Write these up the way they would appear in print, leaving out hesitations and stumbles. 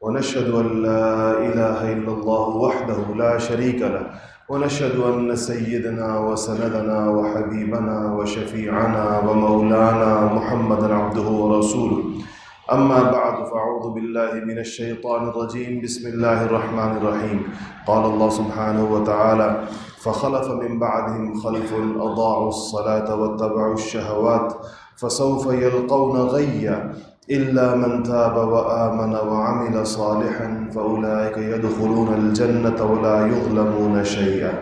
ونشهد أن لا إله إلا الله وحده لا شريك له، ونشهد أن سيدنا وسندنا وحبيبنا وشفيعنا ومولانا محمدا عبده ورسوله. أما بعد، فأعوذ بالله من الشيطان الرجيم. بسم الله الرحمن الرحيم. قال الله سبحانه وتعالى: فخلف من بعدهم خلف أضاعوا الصلاة واتبعوا الشهوات فسوف يلقون غيا إلا من تاب وآمن وعمل صالحا فأولئك يدخلون الجنة ولا يظلمون شيئا.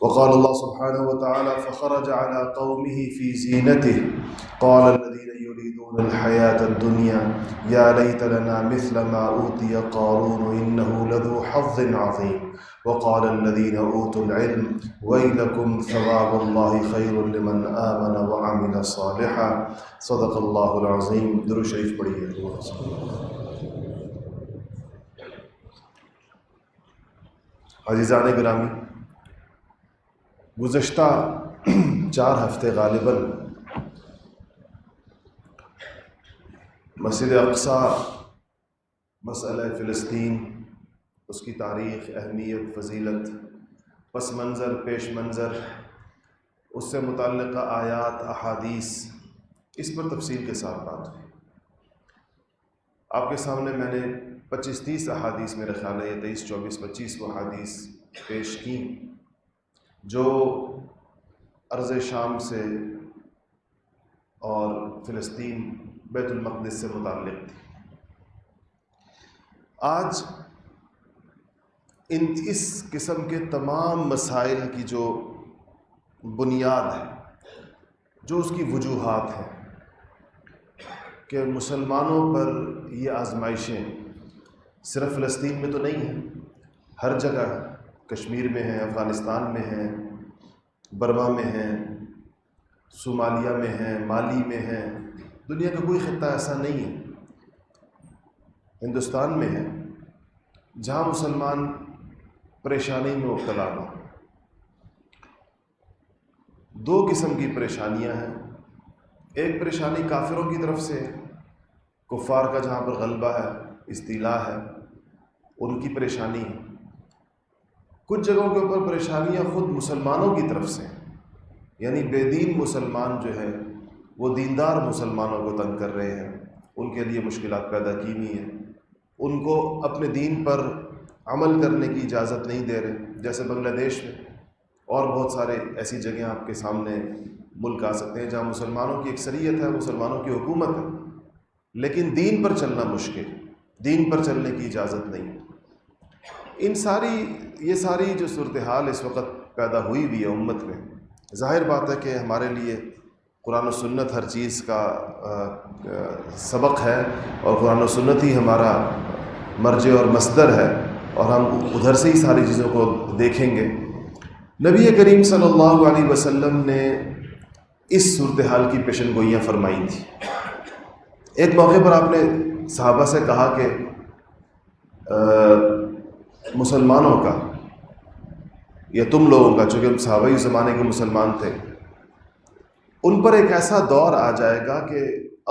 وقال الله سبحانه وتعالى: فخرج على قومه في زينته قال الذين يريدون الحياة الدنيا يا ليت لنا مثل ما أوتي قارون إنه لذو حظ عظيم. وقال الذين أوتوا العلم ويلكم ثواب الله خير لمن آمن وعمل صالحا. صدق اللہ العظیم. درود شریف پڑھیے. عزیزان گرامی، گزشتہ 4 ہفتے غالباً مسجد اقصی، مسئلہ فلسطین، اس کی تاریخ، اہمیت، فضیلت، پس منظر، پیش منظر، اس سے متعلقہ آیات، احادیث، اس پر تفصیل کے ساتھ بات ہوئی. آپ کے سامنے میں نے 25-30 احادیث، میرے خیال ہے یہ 23-24-25 کو احادیث پیش کی جو ارض شام سے اور فلسطین، بیت المقدس سے متعلق تھی. آج اس قسم کے تمام مسائل کی جو بنیاد ہے، جو اس کی وجوہات ہیں کہ مسلمانوں پر یہ آزمائشیں صرف فلسطین میں تو نہیں ہیں، ہر جگہ، کشمیر میں ہیں، افغانستان میں ہیں، برما میں ہیں، صومالیہ میں ہیں، مالی میں ہیں، دنیا کا کوئی خطہ ایسا نہیں ہے، ہندوستان میں ہے جہاں مسلمان پریشانی میں مبتلا نہ ہو. 2 قسم کی پریشانیاں ہیں. ایک پریشانی کافروں کی طرف سے، کفار کا جہاں پر غلبہ ہے، استیلاء ہے، ان کی پریشانی ہے. کچھ جگہوں کے اوپر پریشانیاں خود مسلمانوں کی طرف سے، یعنی بے دین مسلمان جو ہے وہ دیندار مسلمانوں کو تنگ کر رہے ہیں، ان کے لیے مشکلات پیدا کی ہوئی ہیں، ان کو اپنے دین پر عمل کرنے کی اجازت نہیں دے رہے، جیسے بنگلہ دیش میں، اور بہت سارے ایسی جگہیں آپ کے سامنے ملک آ سکتے ہیں جہاں مسلمانوں کی اکثریت ہے، مسلمانوں کی حکومت ہے، لیکن دین پر چلنا مشکل، دین پر چلنے کی اجازت نہیں. یہ ساری جو صورتحال اس وقت پیدا ہوئی ہے امت میں، ظاہر بات ہے کہ ہمارے لیے قرآن و سنت ہر چیز کا سبق ہے، اور قرآن و سنت ہی ہمارا مرجع اور مصدر ہے، اور ہم ادھر سے ہی ساری چیزوں کو دیکھیں گے. نبی کریم صلی اللہ علیہ وسلم نے اس صورتحال کی پیشن گوئیاں فرمائی تھی. ایک موقع پر آپ نے صحابہ سے کہا کہ مسلمانوں کا، یا تم لوگوں کا، چونکہ صحابہ اس زمانے کے مسلمان تھے، ان پر ایک ایسا دور آ جائے گا کہ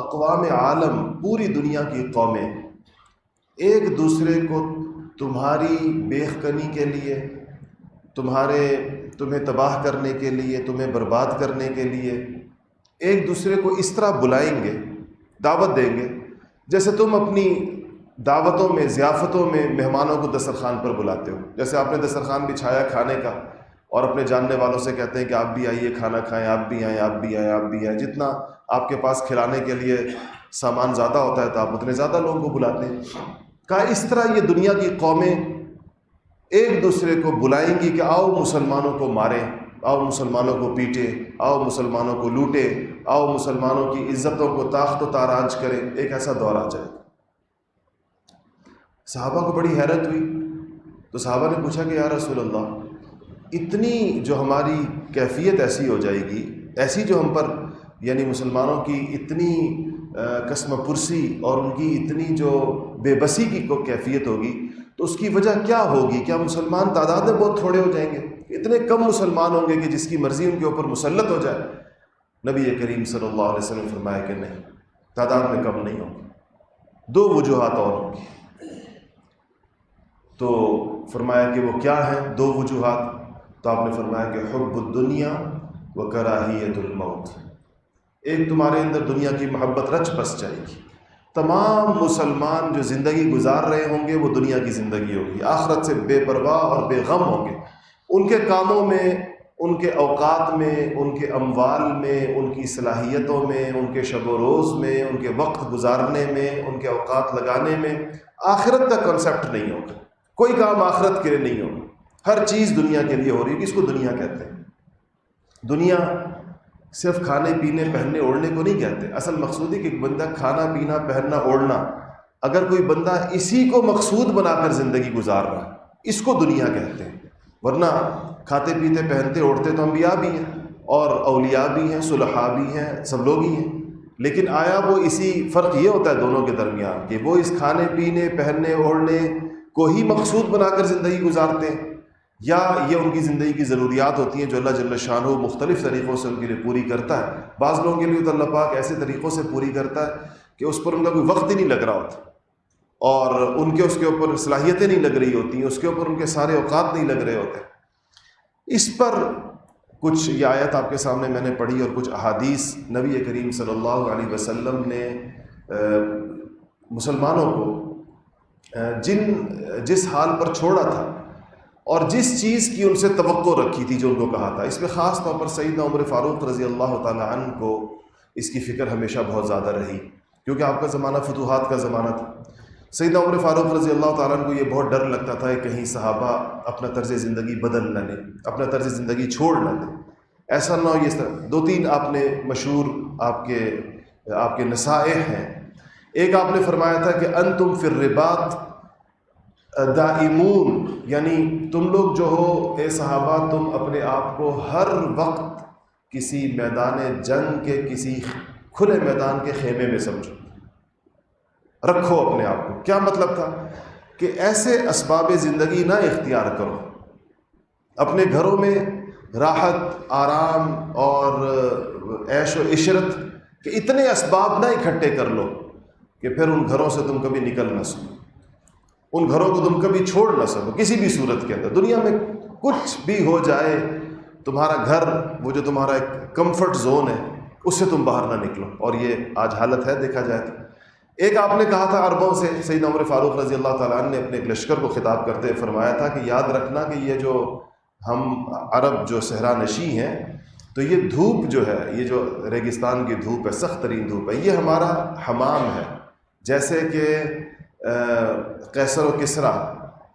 اقوام عالم، پوری دنیا کی قومیں ایک دوسرے کو تمہاری بیخکنی کے لیے، تمہیں تباہ کرنے کے لیے، تمہیں برباد کرنے کے لیے ایک دوسرے کو اس طرح بلائیں گے، دعوت دیں گے، جیسے تم اپنی دعوتوں میں، ضیافتوں میں مہمانوں کو دسترخوان پر بلاتے ہو. جیسے آپ نے دسترخوان بچھایا کھانے کا، اور اپنے جاننے والوں سے کہتے ہیں کہ آپ بھی آئیے کھانا کھائیں، آپ بھی آئیں، آپ بھی آئیں، آپ بھی آئیں. جتنا آپ کے پاس کھلانے کے لیے سامان زیادہ ہوتا ہے تو آپ اتنے زیادہ لوگوں کو بلاتے ہیں. کہا اس طرح یہ دنیا کی قومیں ایک دوسرے کو بلائیں گی کہ آؤ مسلمانوں کو ماریں، آؤ مسلمانوں کو پیٹیں، آؤ مسلمانوں کو لوٹیں، آؤ مسلمانوں کی عزتوں کو تاخت و تاراج کریں. ایک ایسا دور آ جائے. صحابہ کو بڑی حیرت ہوئی، تو صحابہ نے پوچھا کہ یا رسول اللہ، اتنی جو ہماری کیفیت ایسی ہو جائے گی، ایسی جو ہم پر، یعنی مسلمانوں کی اتنی قسم پرسی اور ان کی اتنی جو بے بسی کی کیفیت ہوگی، تو اس کی وجہ کیا ہوگی؟ کیا مسلمان تعداد میں بہت تھوڑے ہو جائیں گے؟ اتنے کم مسلمان ہوں گے کہ جس کی مرضی ان کے اوپر مسلط ہو جائے؟ نبی کریم صلی اللہ علیہ وسلم فرمایا کہ نہیں، تعداد میں کم نہیں ہوگی. 2 وجوہات اور ہوں گی. تو فرمایا کہ وہ کیا ہیں 2 وجوہات؟ تو آپ نے فرمایا کہ حب الدنیا و کراہیت الموت. ایک تمہارے اندر دنیا کی محبت رچ بس جائے گی. تمام مسلمان جو زندگی گزار رہے ہوں گے وہ دنیا کی زندگی ہوگی، آخرت سے بے پرواہ اور بے غم ہوں گے. ان کے کاموں میں، ان کے اوقات میں، ان کے اموال میں، ان کی صلاحیتوں میں، ان کے شب و روز میں، ان کے وقت گزارنے میں، ان کے اوقات لگانے میں آخرت کا کنسیپٹ نہیں ہوگا. کوئی کام آخرت کے لیے نہیں ہوگا. ہر چیز دنیا کے لیے ہو رہی ہے. کس کو دنیا کہتے ہیں؟ دنیا صرف کھانے پینے پہننے اوڑھنے کو نہیں کہتے. اصل مقصود ہے کہ ایک بندہ کھانا پینا پہننا اوڑھنا، اگر کوئی بندہ اسی کو مقصود بنا کر زندگی گزار رہا ہے اس کو دنیا کہتے ہیں. ورنہ کھاتے پیتے پہنتے اوڑھتے تو انبیاء بھی ہیں اور اولیاء بھی ہیں، صلحاء بھی ہیں، سب لوگ ہی ہیں. لیکن آیا وہ اسی فرق یہ ہوتا ہے دونوں کے درمیان کہ وہ اس کھانے پینے پہننے اوڑھنے کو ہی مقصود بنا کر زندگی گزارتے ہیں، یا یہ ان کی زندگی کی ضروریات ہوتی ہیں جو اللہ جل شانہ مختلف طریقوں سے ان کے لیے پوری کرتا ہے. بعض لوگوں کے لیے تو اللہ پاک ایسے طریقوں سے پوری کرتا ہے کہ اس پر ان کا کوئی وقت ہی نہیں لگ رہا ہوتا، اور ان کے اس کے اوپر صلاحیتیں نہیں لگ رہی ہوتی ہیں، اس کے اوپر ان کے سارے اوقات نہیں لگ رہے ہوتے. اس پر کچھ یہ آیت آپ کے سامنے میں نے پڑھی اور کچھ احادیث نبی کریم صلی اللہ علیہ وسلم نے مسلمانوں کو جس حال پر چھوڑا تھا اور جس چیز کی ان سے توقع رکھی تھی جو ان کو کہا تھا، اس میں خاص طور پر سیدنا عمر فاروق رضی اللہ تعالی عنہ کو اس کی فکر ہمیشہ بہت زیادہ رہی، کیونکہ آپ کا زمانہ فتوحات کا زمانہ تھا. سیدنا عمر فاروق رضی اللہ تعالیٰ عنہ کو یہ بہت ڈر لگتا تھا کہ کہیں صحابہ اپنا طرز زندگی بدل نہ لیں، اپنا طرز زندگی چھوڑ نہ دیں. ایسا نہ ہو. یہ 2-3 آپ نے مشہور آپ کے نصائح ہیں. ایک آپ نے فرمایا تھا کہ انتم فی الرباط دائمون، یعنی تم لوگ جو ہو اے صحابہ تم اپنے آپ کو ہر وقت کسی میدان جنگ کے، کسی کھلے میدان کے خیمے میں سمجھو، رکھو اپنے آپ کو. کیا مطلب تھا؟ کہ ایسے اسباب زندگی نہ اختیار کرو، اپنے گھروں میں راحت آرام اور عیش و عشرت کے اتنے اسباب نہ اکٹھے کر لو کہ پھر ان گھروں سے تم کبھی نکل نہ سکو، ان گھروں کو تم کبھی چھوڑ نہ سکو کسی بھی صورت کے اندر. دنیا میں کچھ بھی ہو جائے، تمہارا گھر وہ جو تمہارا ایک کمفرٹ زون ہے اس سے تم باہر نہ نکلو. اور یہ آج حالت ہے دیکھا جائے تو. ایک آپ نے کہا تھا عربوں سے، سیدنا عمر فاروق رضی اللہ تعالیٰ عنہ نے اپنے ایک لشکر کو خطاب کرتے ہوئے فرمایا تھا کہ یاد رکھنا کہ یہ جو ہم عرب جو صحرا نشیں ہیں، تو یہ دھوپ جو ہے، یہ جو ریگستان کی دھوپ ہے، سخت ترین دھوپ ہے، یہ ہمارا حمام ہے. جیسے کہ قیصر و کسریٰ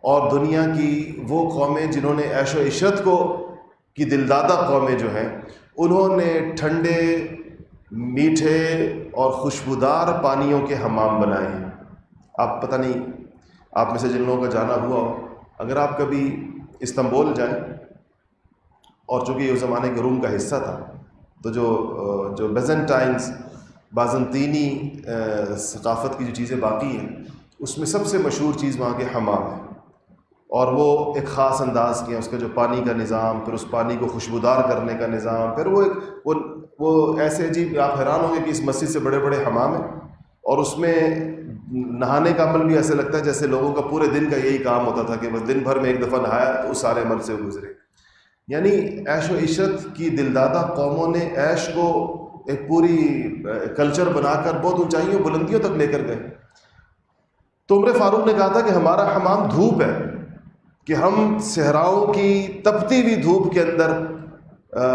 اور دنیا کی وہ قومیں جنہوں نے عیش و عشرت کی دلدادہ قومیں جو ہیں، انہوں نے ٹھنڈے میٹھے اور خوشبودار پانیوں کے حمام بنائے ہیں. آپ پتہ نہیں آپ میں سے جن لوگوں کا جانا ہوا ہو، اگر آپ کبھی استنبول جائیں، اور چونکہ یہ اس زمانے کے روم کا حصہ تھا، تو جو بیزنٹائنز بازنطینی ثقافت کی جو چیزیں باقی ہیں اس میں سب سے مشہور چیز وہاں کے حمام ہے. اور وہ ایک خاص انداز کی ہے، اس کا جو پانی کا نظام، پھر اس پانی کو خوشبودار کرنے کا نظام، پھر وہ ایسے عجیب، آپ حیران ہوں گے کہ اس مسجد سے بڑے بڑے حمام ہیں اور اس میں نہانے کا عمل بھی ایسے لگتا ہے جیسے لوگوں کا پورے دن کا یہی کام ہوتا تھا کہ بس دن بھر میں ایک دفعہ نہایا تو اس سارے عمل سے گزرے. یعنی عیش و عشرت کی دلدادہ قوموں نے عیش کو ایک پوری کلچر بنا کر بہت اونچائیوں بلندیوں تک لے کر گئے. تو عمر فاروق نے کہا تھا کہ ہمارا حمام دھوپ ہے، کہ ہم صحراؤں کی تپتی ہوئی دھوپ کے اندر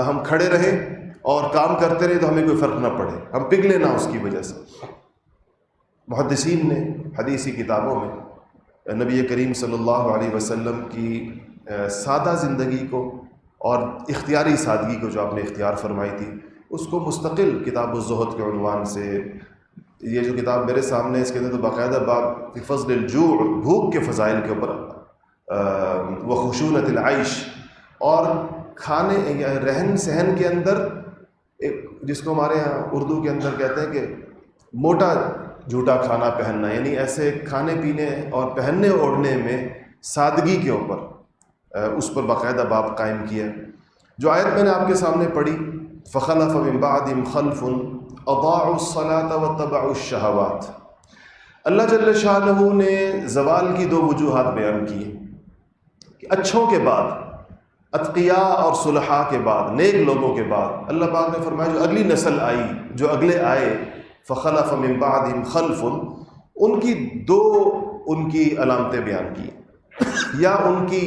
ہم کھڑے رہیں اور کام کرتے رہے تو ہمیں کوئی فرق نہ پڑے، ہم پگھلے نہ اس کی وجہ سے. محدثین نے حدیثی کتابوں میں نبی کریم صلی اللہ علیہ وسلم کی سادہ زندگی کو اور اختیاری سادگی کو جو آپ نے اختیار فرمائی تھی، اس کو مستقل کتاب الزہد کے عنوان سے، یہ جو کتاب میرے سامنے ہے اس کے اندر تو باقاعدہ باب فی فضل الجوع، بھوک کے فضائل کے اوپر، وخشونۃ العیش، اور کھانے رہن سہن کے اندر ایک جس کو ہمارے ہاں اردو کے اندر کہتے ہیں کہ موٹا جھوٹا کھانا پہننا، یعنی ایسے کھانے پینے اور پہننے اوڑھنے میں سادگی کے اوپر اس پر باقاعدہ باب قائم کیا. جو آیت میں نے آپ کے سامنے پڑھی، فخلف من بعدهم خلف اضاعوا الصلاة واتبعوا الشہوات، اللہ جل شانہ نے زوال کی 2 وجوہات بیان کی. کہ اچھوں کے بعد، اتقیاء اور صلحاء کے بعد، نیک لوگوں کے بعد اللہ پاک نے فرمایا جو اگلی نسل آئی، جو اگلے آئے، فخلف من بعدہم خلف، ان کی ان کی علامتیں بیان کی، یا ان کی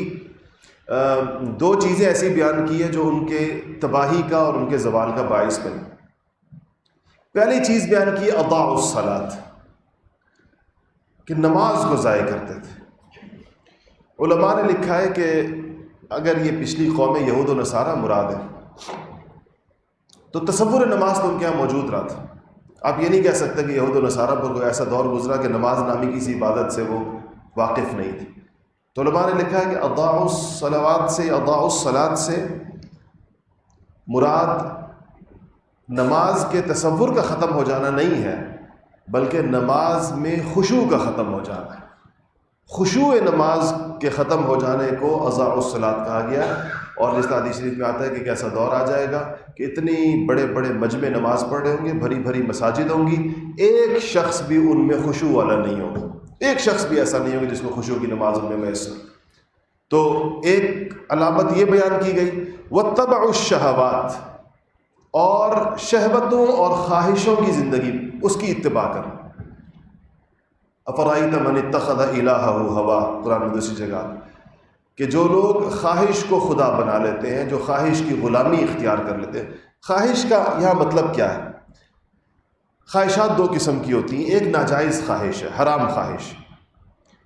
دو چیزیں ایسی بیان کی ہے جو ان کے تباہی کا اور ان کے زوال کا باعث بنی۔ پہلی چیز بیان کی اضاعوا الصلاۃ، کہ نماز کو ضائع کرتے تھے۔ علماء نے لکھا ہے کہ اگر یہ پچھلی قوم یہود و نصارہ مراد ہے تو تصور نماز تو ان کے یہاں موجود رہا تھا۔ آپ یہ نہیں کہہ سکتے کہ یہود و نصارہ پر کوئی ایسا دور گزرا کہ نماز نامی کسی عبادت سے وہ واقف نہیں تھی۔ تو علماء نے لکھا ہے کہ اضاعوا الصلاۃ سے مراد نماز کے تصور کا ختم ہو جانا نہیں ہے، بلکہ نماز میں خشوع کا ختم ہو جانا ہے۔ خشوع نماز کے ختم ہو جانے کو اضاعوا الصلاۃ کہا گیا، اور جس طرح حدیث شریف میں آتا ہے کہ ایک ایسا دور آ جائے گا کہ اتنی بڑے بڑے مجمع نماز پڑھ رہے ہوں گے، بھری بھری مساجد ہوں گی، ایک شخص بھی ان میں خشوع والا نہیں ہوگا، ایک شخص بھی ایسا نہیں ہوگا جس کو خشوع کی نماز ان میں میسر۔ تو ایک علامت یہ بیان کی گئی، واتبعوا الشہوات، اور شہوتوں اور خواہشوں کی زندگی، اس کی اتباع کرنا۔ افرأیت من اتخذ الہہ ہوا، قرآن میں دوسری جگہ کہ جو لوگ خواہش کو خدا بنا لیتے ہیں، جو خواہش کی غلامی اختیار کر لیتے ہیں۔ خواہش کا یہاں مطلب کیا ہے؟ خواہشات دو قسم کی ہوتی ہیں، ایک ناجائز خواہش ہے، حرام خواہش،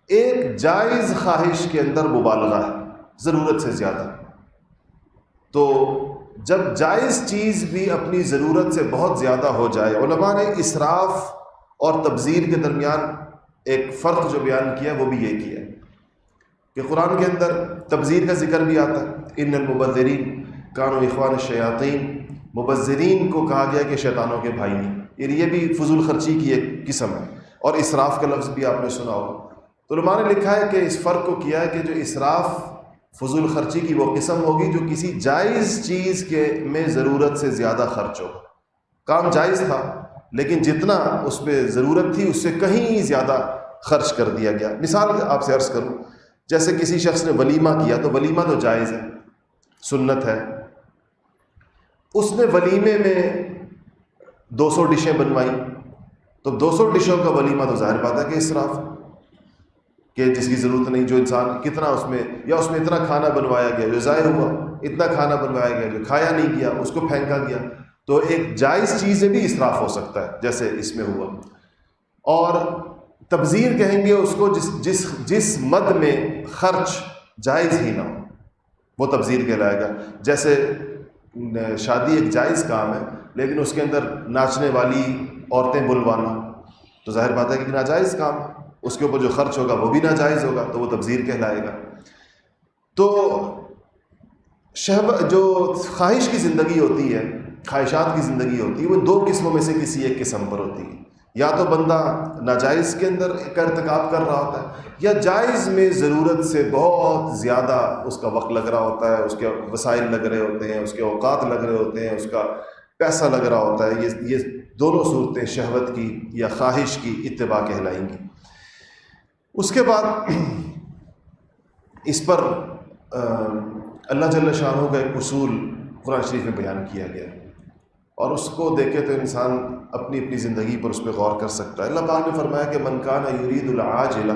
ایک جائز خواہش کے اندر مبالغہ ہے، ضرورت سے زیادہ۔ تو جب جائز چیز بھی اپنی ضرورت سے بہت زیادہ ہو جائے، علماء نے اسراف اور تبذیر کے درمیان ایک فرق جو بیان کیا وہ بھی یہ کیا کہ قرآن کے اندر تبذیر کا ذکر بھی آتا ہے، ان المبذرین کانوا اخوان الشیاطین، مبذرین کو کہا گیا کہ شیطانوں کے بھائی ہیں، یہ بھی فضول خرچی کی ایک قسم ہے، اور اسراف کا لفظ بھی آپ نے سنا ہو۔ تو علماء نے لکھا ہے کہ اس فرق کو کیا ہے کہ جو اسراف فضول خرچی کی وہ قسم ہوگی جو کسی جائز چیز کے میں ضرورت سے زیادہ خرچ ہو، کام جائز تھا لیکن جتنا اس پہ ضرورت تھی اس سے کہیں زیادہ خرچ کر دیا گیا۔ مثال آپ سے عرض کروں، جیسے کسی شخص نے ولیمہ کیا، تو ولیمہ تو جائز ہے، سنت ہے، اس نے ولیمے میں 200 ڈشیں بنوائی، تو 200 ڈشوں کا ولیمہ تو ظاہر بات ہے کہ اسراف، کہ جس کی ضرورت نہیں، جو انسان کتنا اس میں، یا اس میں اتنا کھانا بنوایا گیا جو ضائع ہوا، اتنا کھانا بنوایا گیا جو کھایا نہیں گیا، اس کو پھینکا گیا۔ تو ایک جائز چیز بھی اسراف ہو سکتا ہے جیسے اس میں ہوا۔ اور تبذیر کہیں گے اس کو جس مد میں خرچ جائز ہی نہ ہو، وہ تبذیر کہلائے گا۔ جیسے شادی ایک جائز کام ہے لیکن اس کے اندر ناچنے والی عورتیں بلوانا تو ظاہر بات ہے کہ ناجائز کام ہے، اس کے اوپر جو خرچ ہوگا وہ بھی ناجائز ہوگا، تو وہ تبذیر کہلائے گا۔ تو جو خواہش کی زندگی ہوتی ہے، خواہشات کی زندگی ہوتی ہے، وہ دو قسموں میں سے کسی ایک قسم پر ہوتی ہے۔ یا تو بندہ ناجائز کے اندر کا ارتکاب کر رہا ہوتا ہے، یا جائز میں ضرورت سے بہت زیادہ اس کا وقت لگ رہا ہوتا ہے، اس کے وسائل لگ رہے ہوتے ہیں، اس کے اوقات لگ رہے ہوتے ہیں، اس کا پیسہ لگ رہا ہوتا ہے۔ یہ دونوں صورتیں شہوت کی یا خواہش کی اتباع کہلائیں گی۔ اس کے بعد اس پر اللہ جل شانہ کا ایک اصول قرآن شریف میں بیان کیا گیا ہے، اور اس کو دیکھے تو انسان اپنی اپنی زندگی پر اس پہ غور کر سکتا ہے۔ اللہ پاک نے فرمایا کہ من کان یرید العاجلہ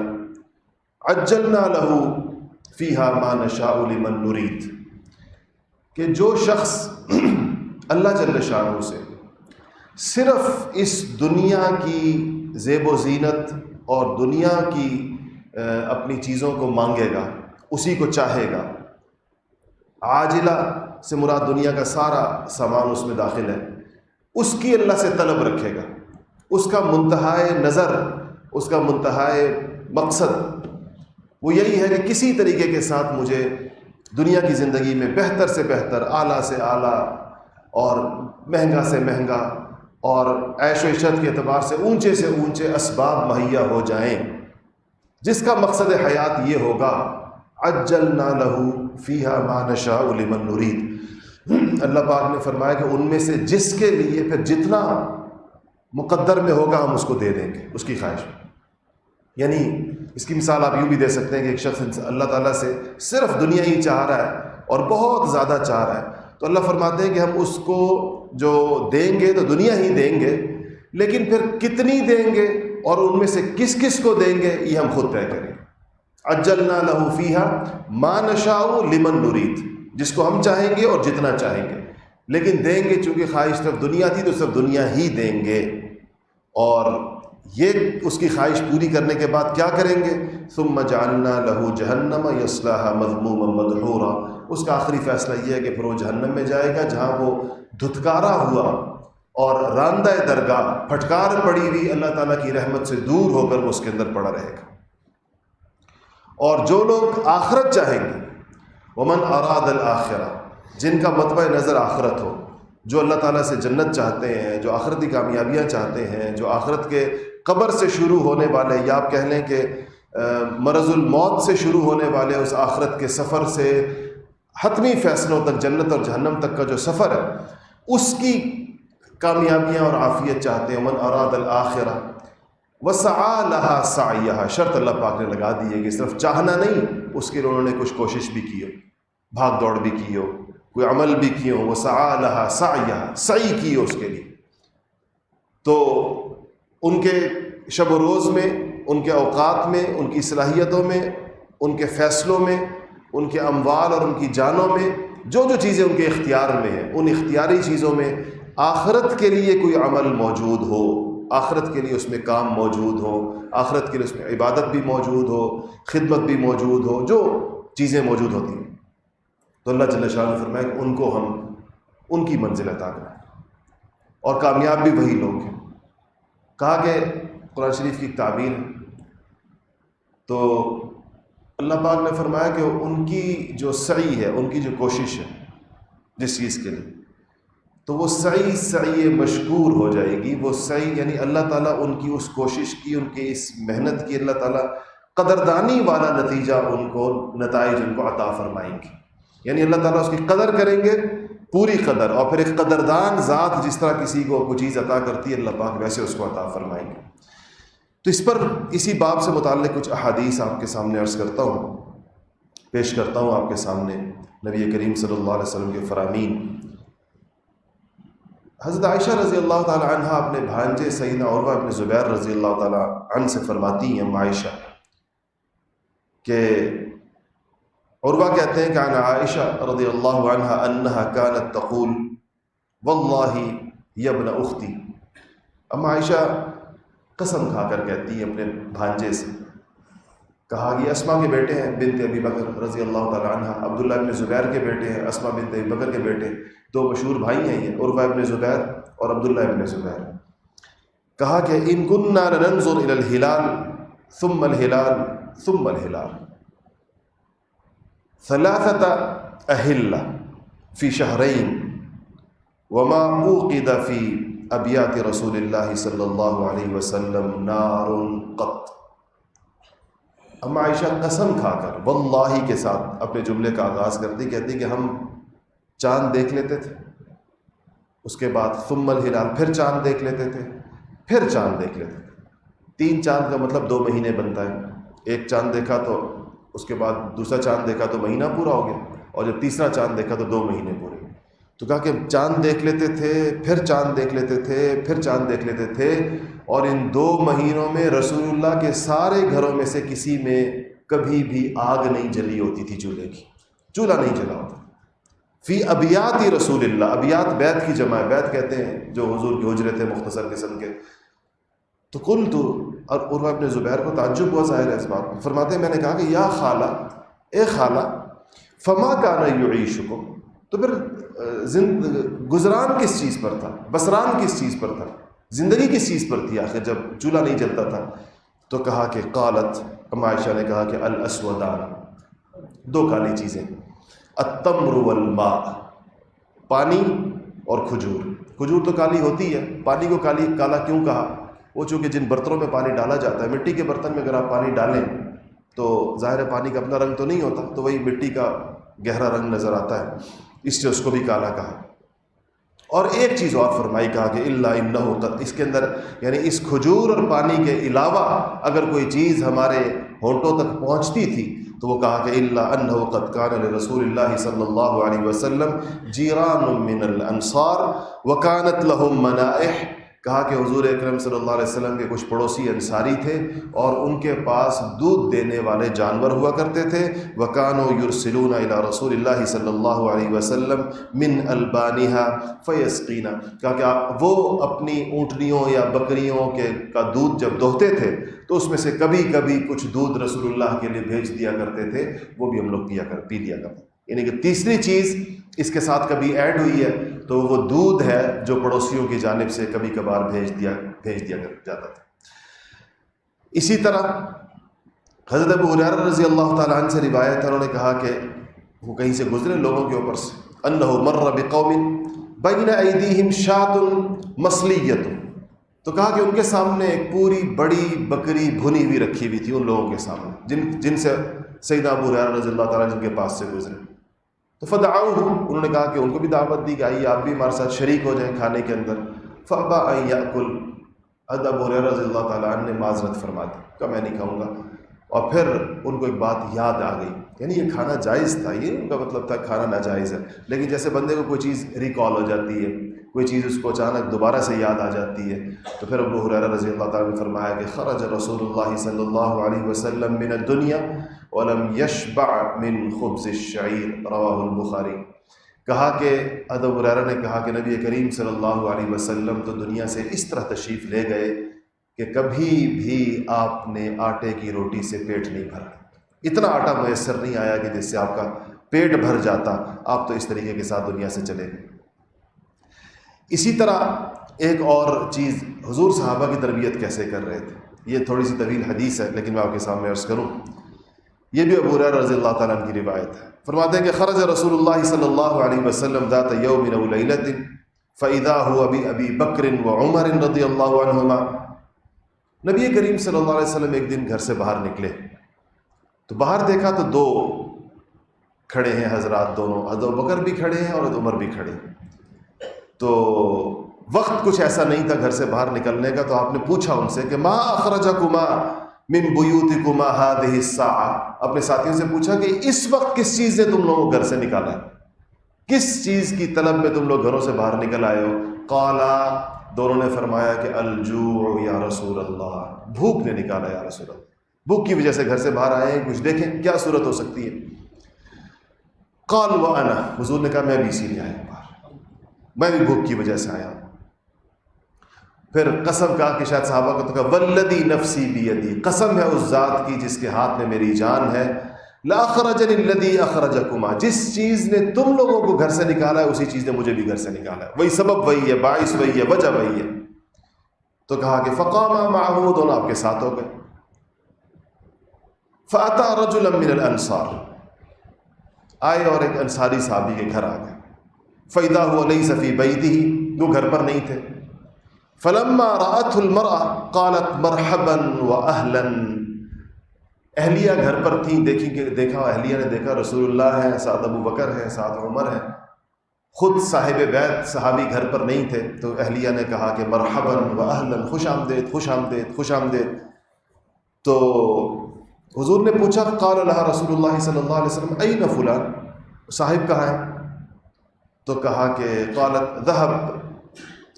عجلنا لہ فیہا ما نشاء لمن نرید، کہ جو شخص اللہ جل شانہ سے صرف اس دنیا کی زیب و زینت اور دنیا کی اپنی چیزوں کو مانگے گا، اسی کو چاہے گا، عاجلہ سے مراد دنیا کا سارا سامان اس میں داخل ہے، اس کی اللہ سے طلب رکھے گا، اس کا منتہائے نظر، اس کا منتہائے مقصد وہ یہی ہے کہ کسی طریقے کے ساتھ مجھے دنیا کی زندگی میں بہتر سے بہتر، اعلیٰ سے اعلیٰ اور مہنگا سے مہنگا اور عیش و عشرت کے اعتبار سے اونچے اسباب مہیا ہو جائیں، جس کا مقصد حیات یہ ہوگا عجلنا لہ فیہا ما نشاء لمن نرید۔ اللہ پاک نے فرمایا کہ ان میں سے جس کے لیے پھر جتنا مقدر میں ہوگا ہم اس کو دے دیں گے، اس کی خواہش۔ یعنی اس کی مثال آپ یوں بھی دے سکتے ہیں کہ ایک شخص اللہ تعالیٰ سے صرف دنیا ہی چاہ رہا ہے اور بہت زیادہ چاہ رہا ہے، تو اللہ فرماتے ہیں کہ ہم اس کو جو دیں گے تو دنیا ہی دیں گے، لیکن پھر کتنی دیں گے اور ان میں سے کس کس کو دیں گے یہ ہم خود طے کریں گے۔ عجلنا لہ فیہا ما نشاء لمن نرید، جس کو ہم چاہیں گے اور جتنا چاہیں گے، لیکن دیں گے چونکہ خواہش صرف دنیا تھی تو صرف دنیا ہی دیں گے، اور یہ اس کی خواہش پوری کرنے کے بعد کیا کریں گے؟ ثم جعلنا لہ جہنم یصلاھا مذموما مدحورا، اس کا آخری فیصلہ یہ ہے کہ پھر وہ جہنم میں جائے گا جہاں وہ دھتکارا ہوا اور راندہ درگاہ، پھٹکار پڑی ہوئی، اللہ تعالیٰ کی رحمت سے دور ہو کر وہ اس کے اندر پڑا رہے گا۔ اور جو لوگ آخرت چاہیں گے، ومن اراد الآخرہ، جن کا مطمع نظر آخرت ہو، جو اللہ تعالیٰ سے جنت چاہتے ہیں، جو آخرتی کامیابیاں چاہتے ہیں، جو آخرت کے قبر سے شروع ہونے والے، یا آپ کہہ لیں کہ مرض الموت سے شروع ہونے والے اس آخرت کے سفر سے حتمی فیصلوں تک، جنت اور جہنم تک کا جو سفر ہے، اس کی کامیابیاں اور عافیت چاہتے ہیں۔ من اراد الآخرہ وسعى لها سعیہا، شرط اللہ پاک نے لگا دی ہے کہ صرف چاہنا نہیں، اس کے لیے انہوں نے کچھ کوشش بھی کی ہو، بھاگ دوڑ بھی کی ہو، کوئی عمل بھی کی ہو، وسعى لها سعیہا، سعی کی ہو اس کے لیے، تو ان کے شب و روز میں، ان کے اوقات میں، ان کی صلاحیتوں میں، ان کے فیصلوں میں، ان کے اموال اور ان کی جانوں میں، جو جو چیزیں ان کے اختیار میں ہیں، ان اختیاری چیزوں میں آخرت کے لیے کوئی عمل موجود ہو، آخرت کے لیے اس میں کام موجود ہو، آخرت کے لیے اس میں عبادت بھی موجود ہو، خدمت بھی موجود ہو، جو چیزیں موجود ہوتی ہیں، تو اللہ جل شانہ نے فرمایا کہ ان کو ہم ان کی منزل عطا کریں، اور کامیاب بھی وہی لوگ ہیں۔ کہا کہ قرآن شریف کی تعبیر، تو اللہ پاک نے فرمایا کہ ان کی جو سعی ہے، ان کی جو کوشش ہے جس چیز کے لیے، تو وہ سعی مشکور ہو جائے گی۔ وہ سعی یعنی اللہ تعالیٰ ان کی اس کوشش کی، ان کی اس محنت کی، اللہ تعالیٰ قدردانی والا نتیجہ ان کو، نتائج ان کو عطا فرمائیں گے، یعنی اللہ تعالیٰ اس کی قدر کریں گے پوری قدر، اور پھر ایک قدردان ذات جس طرح کسی کو کوئی چیز عطا کرتی ہے، اللہ پاک ویسے اس کو عطا فرمائیں گے۔ تو اس پر اسی باب سے متعلق کچھ احادیث آپ کے سامنے عرض کرتا ہوں، پیش کرتا ہوں آپ کے سامنے نبی کریم صلی اللہ علیہ وسلم کے فرامین۔ حضرت عائشہ رضی اللہ تعالی عنہ اپنے بھانجے سیدنا عروہ بن زبیر رضی اللہ تعالی عنہ سے فرماتی ہیں، عائشہ کہ عروہ کہتے ہیں کہ عن عائشہ رضی اللہ عنہ انہا کانت تقول واللہ یا ابن اختی، اما عائشہ قسم کھا کر کہتی ہیں اپنے بھانجے سے، کہا یہ اسما کے بیٹے ہیں بنت ابی بکر رضی اللہ تعالی عنہ، عبداللہ ابن زبیر کے بیٹے ہیں، اسما بنت ابی بکر کے بیٹے، دو مشہور بھائی ہیں یہ، عروہ ابن زبیر اور عبداللہ ابن زبیر۔ کہا کہ ان کننا لننظر الى الہلال ثم الہلال ثم الہلال ثلاثة اہلہ فی شہرین وما اوقد فی ابیات رسول اللہ صلی اللہ علیہ وسلم نار قط۔ اما عائشہ قسم کھا کر واللہ کے ساتھ اپنے جملے کا آغاز کرتی، کہتی کہ ہم چاند دیکھ لیتے تھے، اس کے بعد ثم الہلال، پھر چاند دیکھ لیتے تھے، پھر چاند دیکھ لیتے تھے۔ 3 چاند کا مطلب 2 مہینے بنتا ہے، ایک چاند دیکھا تو اس کے بعد دوسرا چاند دیکھا تو مہینہ پورا ہو گیا، اور جب تیسرا چاند دیکھا تو 2 مہینے پورے۔ تو کہا کہ چاند دیکھ لیتے تھے، پھر چاند دیکھ لیتے تھے، پھر چاند دیکھ لیتے تھے، اور ان 2 مہینوں میں رسول اللہ کے سارے گھروں میں سے کسی میں کبھی بھی آگ نہیں جلی ہوتی تھی، چولہے کی، چولہا نہیں جلا ہوتا۔ فی ابیات رسول اللہ، ابیات بیت کی جمع ہے، بیت کہتے ہیں جو حضور کے حجرے تھے مختصر قسم کے۔ تو قلت، اور عروہ ابن زبیر کو تعجب ہوا ظاہر ہے اس بات میں، فرماتے ہیں میں نے کہا کہ یا خالہ، اے خالہ، فما کان یعیشکم، تو پھر گزران کس چیز پر تھا، بسران کس چیز پر تھا، زندگی کس چیز پر تھی آخر جب چولہا نہیں جلتا تھا؟ تو کہا کہ قالت، اما عائشہ نے کہا کہ الاسودان، 2 کالی چیزیں، التمر والماء، پانی اور کھجور۔ کھجور تو کالی ہوتی ہے، پانی کو کالا کیوں کہا؟ وہ چونکہ جن برتنوں میں پانی ڈالا جاتا ہے، مٹی کے برتن میں اگر آپ پانی ڈالیں تو ظاہر ہے پانی کا اپنا رنگ تو نہیں ہوتا، تو وہی مٹی کا گہرا رنگ نظر آتا ہے، اس لیے اس کو بھی کالا کہا۔ اور ایک چیز اور فرمائی، کہا کہ الا انہ قد، اس کے اندر یعنی اس کھجور اور پانی کے علاوہ اگر کوئی چیز ہمارے ہونٹوں تک پہنچتی تھی تو وہ کہا کہ الا انه قد كان لرسول اللہ صلی اللہ علیہ وسلم جیران من الانصار وكانت لهم منائح، کہا کہ حضور اکرم صلی اللہ علیہ وسلم کے کچھ پڑوسی انصاری تھے اور ان کے پاس دودھ دینے والے جانور ہوا کرتے تھے، وَكَانُوا يُرْسِلُونَ إِلَى رَسُولِ اللَّهِ صلی اللہ علیہ وسلم مِنْ أَلْبَانِهَا فَيَسْقِينَ، کہا کہ وہ اپنی اونٹنیوں یا بکریوں کا دودھ جب دوہتے تھے تو اس میں سے کبھی کبھی کچھ دودھ رسول اللہ کے لیے بھیج دیا کرتے تھے، وہ بھی ہم لوگ پی لیا کرتے۔ یعنی کہ تیسری چیز اس کے ساتھ کبھی ایڈ ہوئی ہے تو وہ دودھ ہے جو پڑوسیوں کی جانب سے کبھی کبھار بھیج دیا جاتا تھا۔ اسی طرح حضرت ابو ہریرہ رضی اللہ تعالیٰ عنہ سے روایت ہے، انہوں نے کہا کہ وہ کہیں سے گزرے لوگوں کے اوپر سے، انہ مر بقوم بین ایدیہم شاۃ مسلیۃ، تو کہا کہ ان کے سامنے ایک پوری بڑی بکری بھنی ہوئی رکھی ہوئی تھی ان لوگوں کے سامنے جن سے سیدنا ابو ہریرہ رضی اللہ تعالیٰ عنہ جن کے پاس سے گزرے، تو فدعوہ، انہوں نے کہا کہ ان کو بھی دعوت دی کہ آئیے آپ بھی ہمارے ساتھ شریک ہو جائیں کھانے کے اندر، فابا ان یاکل، حضرت ابو ہریرہ رضی اللہ تعالیٰ عنہ نے معذرت فرما دی کہ میں نہیں کھاؤں گا، اور پھر ان کو ایک بات یاد آ گئی، یعنی یہ کھانا جائز تھا، یہ ان کا مطلب تھا کھانا ناجائز ہے، لیکن جیسے بندے کو کوئی چیز ریکال ہو جاتی ہے، کوئی چیز اس کو اچانک دوبارہ سے یاد آ جاتی ہے، تو پھر ابو ہریرہ رضی اللہ تعالیٰ نے فرمایا کہ خرج رسول اللہ صلی اللہ علیہ وسلم من الدنیا ولم یشبع من خبز الشعیر، رواہ البخاری، کہا کہ ابو ہریرہ نے کہا کہ نبی کریم صلی اللہ علیہ وسلم تو دنیا سے اس طرح تشریف لے گئے کہ کبھی بھی آپ نے آٹے کی روٹی سے پیٹ نہیں بھرا، اتنا آٹا میسر نہیں آیا کہ جس سے آپ کا پیٹ بھر جاتا، آپ تو اس طریقے کے ساتھ دنیا سے چلے گئے۔ اسی طرح ایک اور چیز، حضور صحابہ کی تربیت کیسے کر رہے تھے، یہ تھوڑی سی طویل حدیث ہے لیکن میں آپ کے سامنے عرض کروں، یہ بھی ابو ہریرہ رضی اللہ تعالیٰ عنہ کی روایت ہے، فرماتے ہیں کہ خرج رسول اللہ صلی اللہ علیہ وسلم ذات یوم او لیلۃ فاذا هو بابی بکر وعمر رضی اللہ عنہما، نبی کریم صلی اللہ علیہ وسلم ایک دن گھر سے باہر نکلے تو باہر دیکھا تو دو کھڑے ہیں حضرات، دونوں حضرت ابوبکر بھی کھڑے ہیں اور حضرت عمر بھی کھڑے ہیں، تو وقت کچھ ایسا نہیں تھا گھر سے باہر نکلنے کا، تو آپ نے پوچھا ان سے کہ ما اخرجکما من بیوتکما هذه الساعة، اپنے ساتھیوں سے پوچھا کہ اس وقت کس چیز نے تم لوگوں کو گھر سے نکالا ہے، کس چیز کی طلب میں تم لوگ گھروں سے باہر نکل آئے ہو؟ قالا، دونوں نے فرمایا کہ الجوع یا رسول اللہ، بھوک نے نکالا یا رسول اللہ، بھوک کی وجہ سے گھر سے باہر آئے ہیں، کچھ دیکھیں کیا صورت ہو سکتی ہے۔ قال وانا، حضور نے کہا میں بھی اسی لیے آیا ہوں باہر، میں بھی بھوک کی وجہ سے آیا ہوں۔ پھر قسم کہا کہ شاید صحابہ کو تو کہا والذی نفسی بیدی، قسم ہے اس ذات کی جس کے ہاتھ میں میری جان ہے، لاخرجنی الذی اخرجکما، جس چیز نے تم لوگوں کو گھر سے نکالا ہے اسی چیز نے مجھے بھی گھر سے نکالا ہے، وہی سبب وہی ہے، باعث وہی ہے، وجہ وہی ہے۔ تو کہا کہ فقام معه، دونوں آپ کے ساتھ ہو گئے۔ فاتا رجلا من الانصار، آئے اور ایک انصاری صحابی کے گھر آ گئے، فاذا هو ليس في بيته، وہ گھر پر نہیں تھے۔ فلما رأته المرأة قالت مرحبا واهلا، اہلیہ گھر پر تھیں، دیکھا اہلیہ نے دیکھا رسول اللہ ہیں، ساتھ ابو بکر ہیں، ساتھ عمر ہیں، خود صاحب بیت صحابی گھر پر نہیں تھے، تو اہلیہ نے کہا کہ مرحبا واهلا، خوش آمدید خوش آمدید خوش آمدید۔ تو حضور نے پوچھا، قال لها رسول اللہ صلی اللہ علیہ وسلم این فلان، صاحب کہاں ہے؟ تو کہا کہ قالت ذهب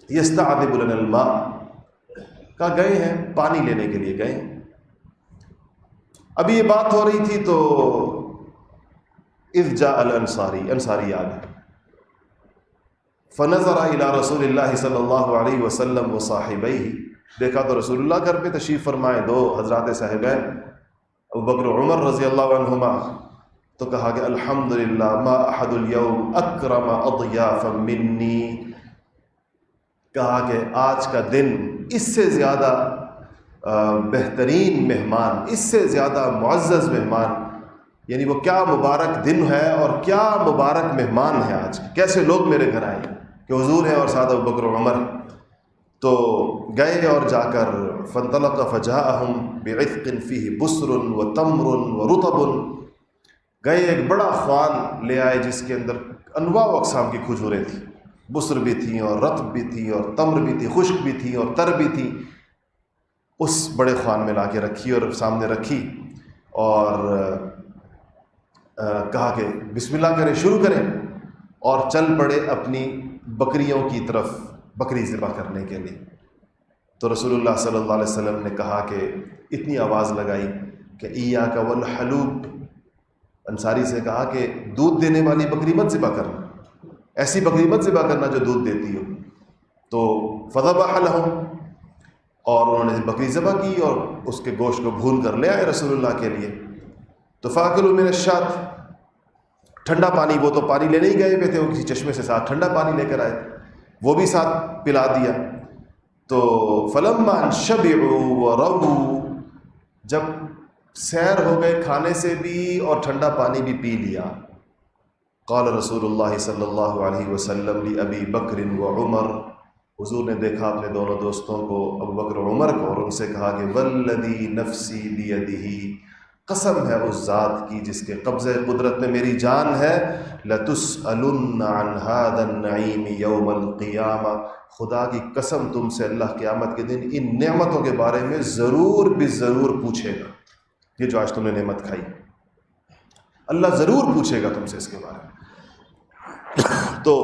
یستعذب لنا الماء، کہا گئے ہیں پانی لینے کے لیے گئے ہیں۔ ابھی یہ بات ہو رہی تھی تو اذ جاء الانصاری، انصاری آ گئے، فنظر الى رسول اللہ صلی اللہ علیہ وسلم وصاحبیہ، دیکھا تو رسول اللہ گھر پہ تشریف فرمائے، دو حضرات صاحبین ابو بکر و عمر رضی اللہ عنہما، تو کہا کہ الحمدللہ ما احد اليوم اکرم اضیافا منی، کہا کہ آج کا دن اس سے زیادہ بہترین مہمان، اس سے زیادہ معزز مہمان، یعنی وہ کیا مبارک دن ہے اور کیا مبارک مہمان ہے آج، کیسے لوگ میرے گھر آئے کہ حضور ہیں اور ساتھ ابو بکر و عمر۔ تو گئے اور جا کر فانطلق فجاءہم بعثق فیہ بسر وتمر ورطب، گئے ایک بڑا خوان لے آئے جس کے اندر انواع و اقسام کی کھجوریں تھیں، بسر بھی تھیں اور رطب بھی تھی اور تمر بھی تھی، خشک بھی تھی اور تر بھی تھی، اس بڑے خوان میں لا کے رکھی اور سامنے رکھی۔ اور کہا کہ بسم اللہ کریں، شروع کریں، اور چل پڑے اپنی بکریوں کی طرف بکری ذبح کرنے کے لیے۔ تو رسول اللہ صلی اللہ علیہ وسلم نے کہا کہ اتنی آواز لگائی کہ ایاک والحلوب، انصاری سے کہا کہ دودھ دینے والی بکری مت ذبح کرنا، ایسی بکری مت ذبح کرنا جو دودھ دیتی ہو۔ تو فذبح لهم، اور انہوں نے بکری ذبح کی اور اس کے گوشت کو بھون کر لے آئے رسول اللہ کے لیے۔ تو فاکلوا من الشاة، ٹھنڈا پانی، وہ تو پانی لینے ہی گئے ہوئے تھے، وہ کسی چشمے سے ساتھ ٹھنڈا پانی لے کر آئے، وہ بھی ساتھ پلا دیا۔ تو فلما شبعوا وروا، جب سیر ہو گئے کھانے سے بھی اور ٹھنڈا پانی بھی پی لیا، قال رسول اللہ صلی اللہ علیہ وسلم لأبی بکر وعمر، حضور نے دیکھا اپنے دونوں دوستوں کو، ابو بکر و عمر کو، اور ان سے کہا کہ والذی نفسی بیدہ، قسم ہے اس ذات کی جس کے قبضے قدرت میں میری جان ہے، لَتُسْأَلُنَّ عَنْ هَذَا النَّعِيمِ يَوْمَ الْقِيَامَةِ، خدا کی قسم تم سے اللہ قیامت کے دن ان نعمتوں کے بارے میں ضرور بھی ضرور پوچھے گا۔ یہ جو آج تم نے نعمت کھائی، اللہ ضرور پوچھے گا تم سے اس کے بارے میں۔ تو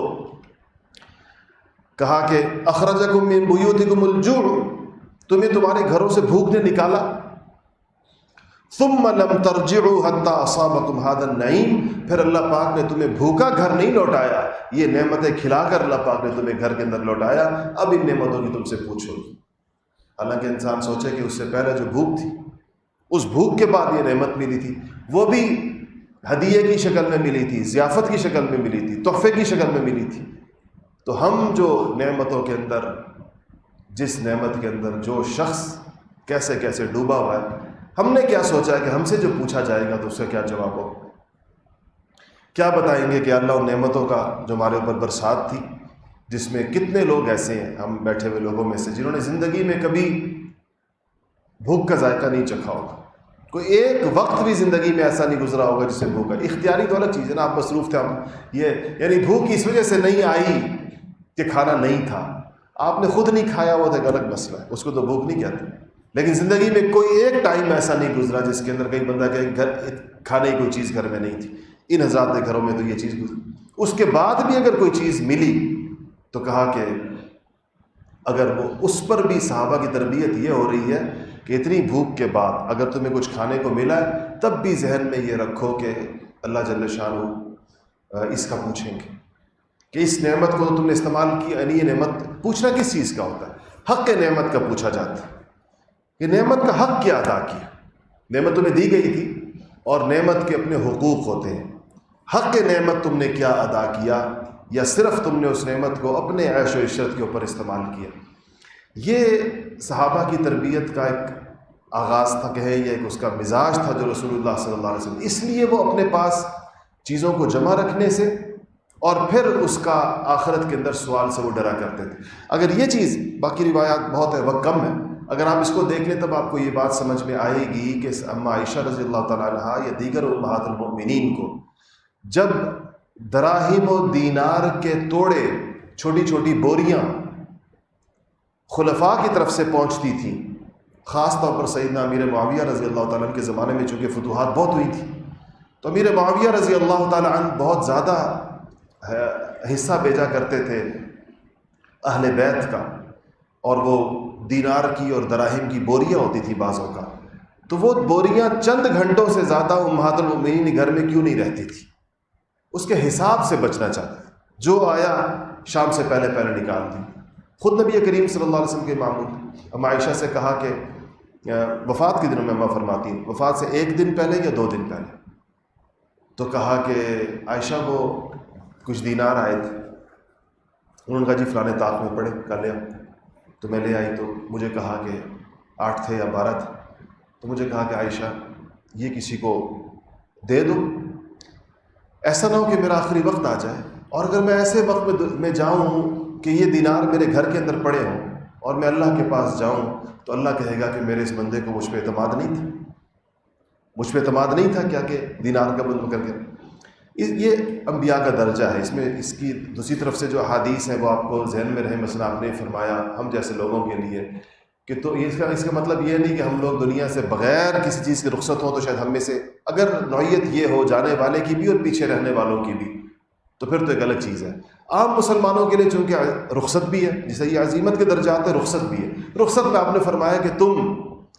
کہا کہ اخرجکم من بیوتکم الجوع، تمہیں تمہارے گھروں سے بھوک نے نکالا، ثم لم ترجعوا حتى اصابكم هذا النعيم، پھر اللہ پاک نے تمہیں بھوکا گھر نہیں لوٹایا، یہ نعمتیں کھلا کر اللہ پاک نے تمہیں گھر کے اندر لوٹایا، اب ان نعمتوں کی تم سے پوچھو گی۔ حالانکہ انسان سوچے کہ اس سے پہلے جو بھوک تھی، اس بھوک کے بعد یہ نعمت ملی تھی، وہ بھی ہدیے کی شکل میں ملی تھی، ضیافت کی شکل میں ملی تھی، تحفے کی شکل میں ملی تھی۔ تو ہم جو نعمتوں کے اندر، جس نعمت کے اندر جو شخص کیسے کیسے ڈوبا ہوا ہے، ہم نے کیا سوچا ہے کہ ہم سے جو پوچھا جائے گا تو اس کا کیا جواب ہو؟ کیا بتائیں گے کہ اللہ ان نعمتوں کا جو ہمارے اوپر برسات تھی، جس میں کتنے لوگ ایسے ہیں ہم بیٹھے ہوئے لوگوں میں سے جنہوں نے زندگی میں کبھی بھوک کا ذائقہ نہیں چکھا ہوگا، کوئی ایک وقت بھی زندگی میں ایسا نہیں گزرا ہوگا جس سے بھوک ہے۔ اختیاری تو الگ چیز ہے نا، آپ مصروف تھے، ہم یہ یعنی بھوک اس وجہ سے نہیں آئی کہ کھانا نہیں تھا، آپ نے خود نہیں کھایا ہوا تو ایک الگ مسئلہ ہے، اس کو تو بھوک نہیں کہتے۔ لیکن زندگی میں کوئی ایک ٹائم ایسا نہیں گزرا جس کے اندر کئی بندہ کہ گھر کھانے کی کوئی چیز گھر میں نہیں تھی۔ ان حضرات کے گھروں میں تو یہ چیز گزری، اس کے بعد بھی اگر کوئی چیز ملی تو کہا کہ اگر وہ اس پر بھی صحابہ کی تربیت یہ ہو رہی ہے کہ اتنی بھوک کے بعد اگر تمہیں کچھ کھانے کو ملا ہے تب بھی ذہن میں یہ رکھو کہ اللہ جل شانہ اس کا پوچھیں گے کہ اس نعمت کو تم نے استعمال کی، یعنی یہ نعمت پوچھنا کس چیز کا ہوتا ہے؟ حق نعمت کا پوچھا جاتا ہے کہ نعمت کا حق کیا ادا کیا۔ نعمت تمہیں دی گئی تھی اور نعمت کے اپنے حقوق ہوتے ہیں، حق نعمت تم نے کیا ادا کیا، یا صرف تم نے اس نعمت کو اپنے عیش و عشرت کے اوپر استعمال کیا۔ یہ صحابہ کی تربیت کا ایک آغاز تھا، کہیں یا ایک اس کا مزاج تھا جو رسول اللہ صلی اللہ علیہ وسلم، اس لیے وہ اپنے پاس چیزوں کو جمع رکھنے سے اور پھر اس کا آخرت کے اندر سوال سے وہ ڈرا کرتے تھے۔ اگر یہ چیز، باقی روایات بہت ہے، وقت کم ہے، اگر آپ اس کو دیکھ لیں تب آپ کو یہ بات سمجھ میں آئے گی کہ اما عائشہ رضی اللہ تعالیٰ عنہا یا دیگر امہات المؤمنین کو جب دراہیم و دینار کے توڑے، چھوٹی چھوٹی بوریاں خلفاء کی طرف سے پہنچتی تھیں، خاص طور پر سیدنا امیر معاویہ رضی اللہ تعالیٰ عنہ کے زمانے میں چونکہ فتوحات بہت ہوئی تھی، تو امیر معاویہ رضی اللہ تعالیٰ عنہ بہت زیادہ حصہ بھیجا کرتے تھے اہل بیت کا، اور وہ دینار کی اور دراہم کی بوریاں ہوتی تھی بعضوں کا، تو وہ بوریاں چند گھنٹوں سے زیادہ امہات المؤمنین گھر میں کیوں نہیں رہتی تھی، اس کے حساب سے بچنا چاہتے تھے، جو آیا شام سے پہلے پہلے نکال دی۔ خود نبی کریم صلی اللہ علیہ وسلم کے معمول، ہم عائشہ سے کہا کہ وفات کے دنوں میں اماں فرماتی ہیں وفات سے ایک دن پہلے یا 2 دن پہلے، تو کہا کہ عائشہ وہ کچھ دینار آئے تھے، انہوں نے کہا جی فلانے طاق میں پڑے کر لیا، تو میں لے آئی، تو مجھے کہا کہ 8 تھے یا 12 تھے، تو مجھے کہا کہ عائشہ یہ کسی کو دے دو، ایسا نہ ہو کہ میرا آخری وقت آ جائے، اور اگر میں ایسے وقت میں جاؤں کہ یہ دینار میرے گھر کے اندر پڑے ہوں اور میں اللہ کے پاس جاؤں تو اللہ کہے گا کہ میرے اس بندے کو مجھ پہ اعتماد نہیں تھا، مجھ پہ اعتماد نہیں تھا کیا کہ دینار کا بند کر کے۔ یہ انبیاء کا درجہ ہے، اس میں اس کی دوسری طرف سے جو احادیث ہیں وہ آپ کو ذہن میں رہے، مثلا آپ نے فرمایا ہم جیسے لوگوں کے لیے کہ تو اس کا مطلب یہ نہیں کہ ہم لوگ دنیا سے بغیر کسی چیز کی رخصت ہوں تو شاید ہم میں سے اگر نوعیت یہ ہو جانے والے کی بھی اور پیچھے رہنے والوں کی بھی تو پھر تو ایک الگ چیز ہے. عام مسلمانوں کے لیے چونکہ رخصت بھی ہے، جسے یہ عزیمت کے درجات ہے، رخصت بھی ہے. رخصت میں آپ نے فرمایا کہ تم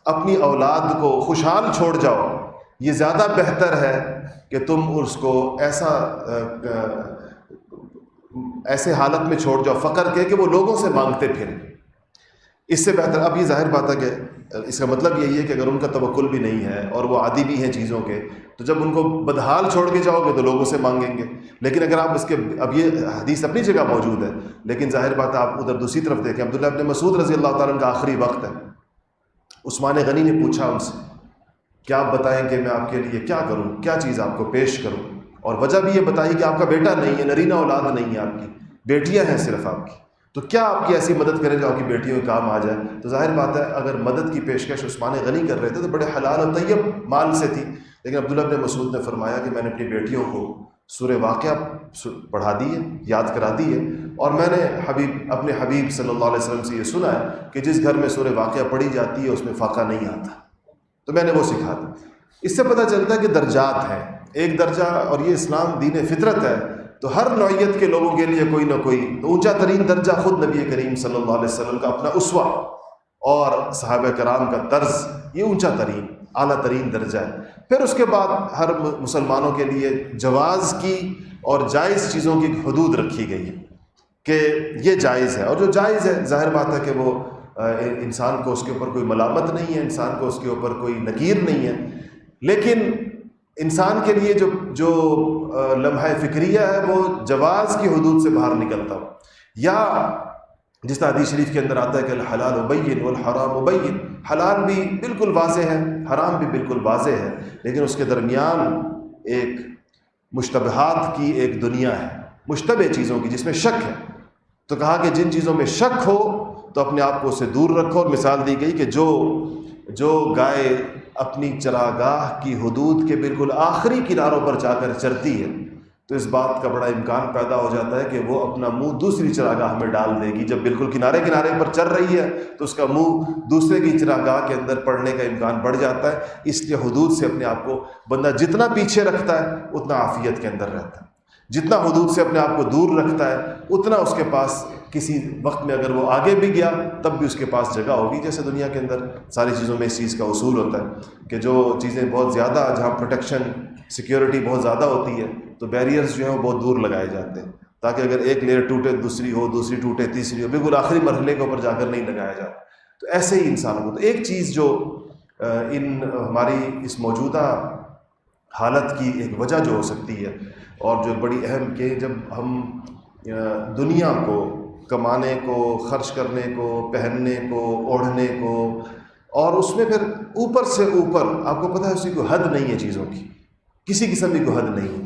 اپنی اولاد کو خوشحال چھوڑ جاؤ، یہ زیادہ بہتر ہے کہ تم اس کو ایسے حالت میں چھوڑ جاؤ فقر کے کہ وہ لوگوں سے مانگتے پھریں. اس سے بہتر. اب یہ ظاہر بات ہے کہ اس کا مطلب یہی ہے کہ اگر ان کا توکل بھی نہیں ہے اور وہ عادی بھی ہیں چیزوں کے، تو جب ان کو بدحال چھوڑ کے جاؤ گے تو لوگوں سے مانگیں گے. لیکن اگر آپ اب یہ حدیث اپنی جگہ موجود ہے، لیکن ظاہر بات ہے آپ ادھر دوسری طرف دیکھیں. عبداللہ ابن مسعود رضی اللہ تعالیٰ عنہ کا آخری وقت ہے. عثمان غنی نے پوچھا ان سے کہ آپ بتائیں کہ میں آپ کے لیے کیا کروں، کیا چیز آپ کو پیش کروں، اور وجہ بھی یہ بتائی کہ آپ کا بیٹا نہیں ہے، نرینہ اولاد نہیں ہے آپ کی، بیٹیاں ہیں صرف آپ کی، تو کیا آپ کی ایسی مدد کریں جو آپ کی بیٹیوں کے کام آ جائے. تو ظاہر بات ہے اگر مدد کی پیشکش عثمان غنی کر رہے تھے تو بڑے حلال اور طیب مال سے تھی. لیکن عبداللہ ابن مسعود نے فرمایا کہ میں نے اپنی بیٹیوں کو سورہ واقعہ پڑھا دی ہے، یاد کرا دی ہے، اور میں نے اپنے حبیب صلی اللہ علیہ وسلم سے یہ سنا ہے کہ جس گھر میں سورہ واقعہ پڑھی جاتی ہے اس میں فاقہ نہیں آتا. تو میں نے وہ سکھا دی. اس سے پتہ چلتا ہے کہ درجات ہیں. ایک درجہ، اور یہ اسلام دین فطرت ہے، تو ہر نوعیت کے لوگوں کے لیے کوئی نہ کوئی تو اونچا ترین درجہ خود نبی کریم صلی اللہ علیہ وسلم کا اپنا اسوہ اور صحابہ کرام کا طرز، یہ اونچا ترین اعلیٰ ترین درجہ ہے. پھر اس کے بعد ہر مسلمانوں کے لیے جواز کی اور جائز چیزوں کی حدود رکھی گئی ہے کہ یہ جائز ہے، اور جو جائز ہے ظاہر بات ہے کہ وہ انسان کو اس کے اوپر کوئی ملامت نہیں ہے، انسان کو اس کے اوپر کوئی نکیر نہیں ہے. لیکن انسان کے لیے جو لمحہ فکریہ ہے وہ جواز کی حدود سے باہر نکلتا ہو، یا جس طرح حدیث شریف کے اندر آتا ہے کہ الحلال بین والحرام بین، حلال بھی بالکل واضح ہے، حرام بھی بالکل واضح ہے، لیکن اس کے درمیان ایک مشتبہات کی ایک دنیا ہے، مشتبہ چیزوں کی جس میں شک ہے. تو کہا کہ جن چیزوں میں شک ہو تو اپنے آپ کو اس سے دور رکھو. اور مثال دی گئی کہ جو گائے اپنی چراگاہ کی حدود کے بالکل آخری کناروں پر جا کر چرتی ہے تو اس بات کا بڑا امکان پیدا ہو جاتا ہے کہ وہ اپنا منہ دوسری چراگاہ میں ڈال دے گی. جب بالکل کنارے پر چر رہی ہے تو اس کا منہ دوسرے کی چراگاہ کے اندر پڑنے کا امکان بڑھ جاتا ہے. اس لیے حدود سے اپنے آپ کو بندہ جتنا پیچھے رکھتا ہے اتنا عافیت کے اندر رہتا ہے، جتنا حدود سے اپنے آپ کو دور رکھتا ہے اتنا اس کے پاس کسی وقت میں اگر وہ آگے بھی گیا تب بھی اس کے پاس جگہ ہوگی. جیسے دنیا کے اندر ساری چیزوں میں اس چیز کا اصول ہوتا ہے کہ جو چیزیں بہت زیادہ، جہاں پروٹیکشن سیکیورٹی بہت زیادہ ہوتی ہے تو بیریئرز جو ہیں وہ بہت دور لگائے جاتے ہیں تاکہ اگر ایک لیئر ٹوٹے دوسری ہو، دوسری ٹوٹے تیسری ہو، بالکل آخری مرحلے کے اوپر جا کر نہیں لگایا جاتا. تو ایسے ہی انسانوں کو تو ایک چیز جو ہماری اس موجودہ حالت کی ایک وجہ جو ہو سکتی ہے اور جو بڑی اہم، کہ جب ہم دنیا کو کمانے کو، خرچ کرنے کو، پہننے کو، اوڑھنے کو، اور اس میں پھر اوپر سے اوپر آپ کو پتہ ہے اسی کو حد نہیں ہے چیزوں کی، کسی قسم کی کوئی حد نہیں ہے.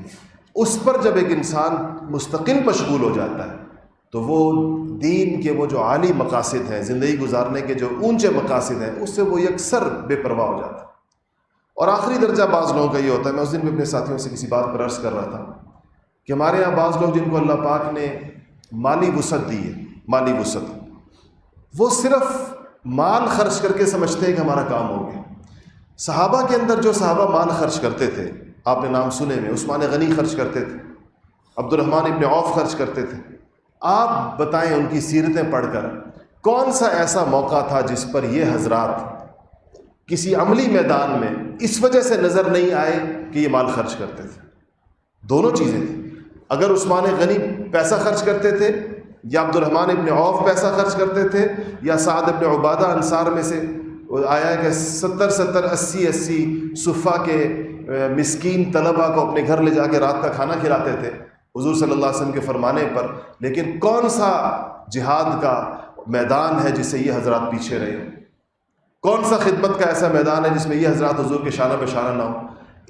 اس پر جب ایک انسان مستقل مشغول ہو جاتا ہے تو وہ دین کے وہ جو عالی مقاصد ہیں، زندگی گزارنے کے جو اونچے مقاصد ہیں، اس سے وہ یکسر بے پرواہ ہو جاتا ہے. اور آخری درجہ بعض لوگوں کا یہ ہوتا ہے، میں اس دن بھی اپنے ساتھیوں سے کسی بات پر عرض کر رہا تھا کہ ہمارے یہاں بعض لوگ جن کو اللہ پاک نے مالی وسعت دی ہے، مالی وسعت، وہ صرف مال خرچ کر کے سمجھتے ہیں کہ ہمارا کام ہو گیا. صحابہ کے اندر جو صحابہ مال خرچ کرتے تھے، آپ نے نام سنے میں، عثمان غنی خرچ کرتے تھے، عبد الرحمن ابن عوف خرچ کرتے تھے. آپ بتائیں ان کی سیرتیں پڑھ کر کون سا ایسا موقع تھا جس پر یہ حضرات کسی عملی میدان میں اس وجہ سے نظر نہیں آئے کہ یہ مال خرچ کرتے تھے؟ دونوں چیزیں تھیں. اگر عثمان غنی پیسہ خرچ کرتے تھے، یا عبد الرحمن ابن عوف پیسہ خرچ کرتے تھے، یا سعد ابن عبادہ انصار میں سے آیا کہ 80 صفہ کے مسکین طلبہ کو اپنے گھر لے جا کے رات کا کھانا کھلاتے تھے حضور صلی اللہ علیہ وسلم کے فرمانے پر. لیکن کون سا جہاد کا میدان ہے جس سے یہ حضرات پیچھے رہے؟ کون سا خدمت کا ایسا میدان ہے جس میں یہ حضرات حضور کے شانہ بہ شانہ نہ ہو؟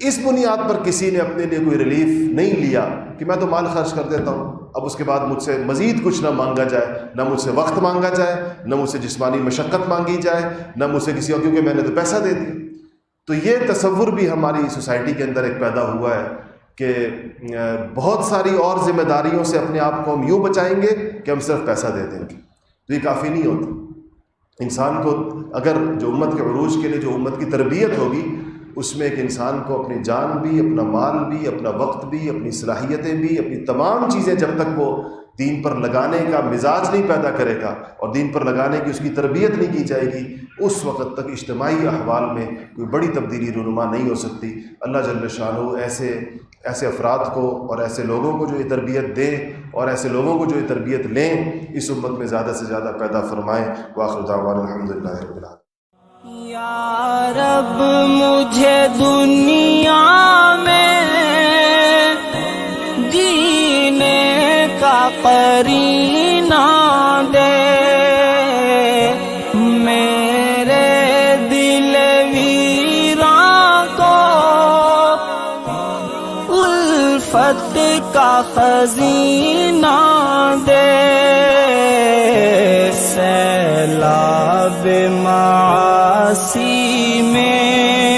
اس بنیاد پر کسی نے اپنے لیے کوئی ریلیف نہیں لیا کہ میں تو مال خرچ کر دیتا ہوں، اب اس کے بعد مجھ سے مزید کچھ نہ مانگا جائے، نہ مجھ سے وقت مانگا جائے، نہ مجھ سے جسمانی مشقت مانگی جائے، نہ مجھ سے کسی اور، کیونکہ میں نے تو پیسہ دے دیا. تو یہ تصور بھی ہماری سوسائٹی کے اندر ایک پیدا ہوا ہے کہ بہت ساری اور ذمہ داریوں سے اپنے آپ کو ہم یوں بچائیں گے کہ ہم صرف پیسہ دے دیں گے. تو یہ کافی نہیں ہوتا. انسان کو اگر جو امت کے عروج کے لیے جو امت کی تربیت ہوگی، اس میں ایک انسان کو اپنی جان بھی، اپنا مال بھی، اپنا وقت بھی، اپنی صلاحیتیں بھی، اپنی تمام چیزیں جب تک وہ دین پر لگانے کا مزاج نہیں پیدا کرے گا اور دین پر لگانے کی اس کی تربیت نہیں کی جائے گی، اس وقت تک اجتماعی احوال میں کوئی بڑی تبدیلی رونما نہیں ہو سکتی۔ اللہ جل شانہ ایسے افراد کو اور ایسے لوگوں کو جو یہ تربیت دیں اور ایسے لوگوں کو جو یہ تربیت لیں، اس امت میں زیادہ سے زیادہ پیدا فرمائیں۔ وآخر دعوانا الحمدللہ رب العالمین۔ یا رب مجھے دنیا میں جینے کا قرینہ دے، میرے دل ویراں کو الفت کا خزینہ دے، سیلاب معاصی میں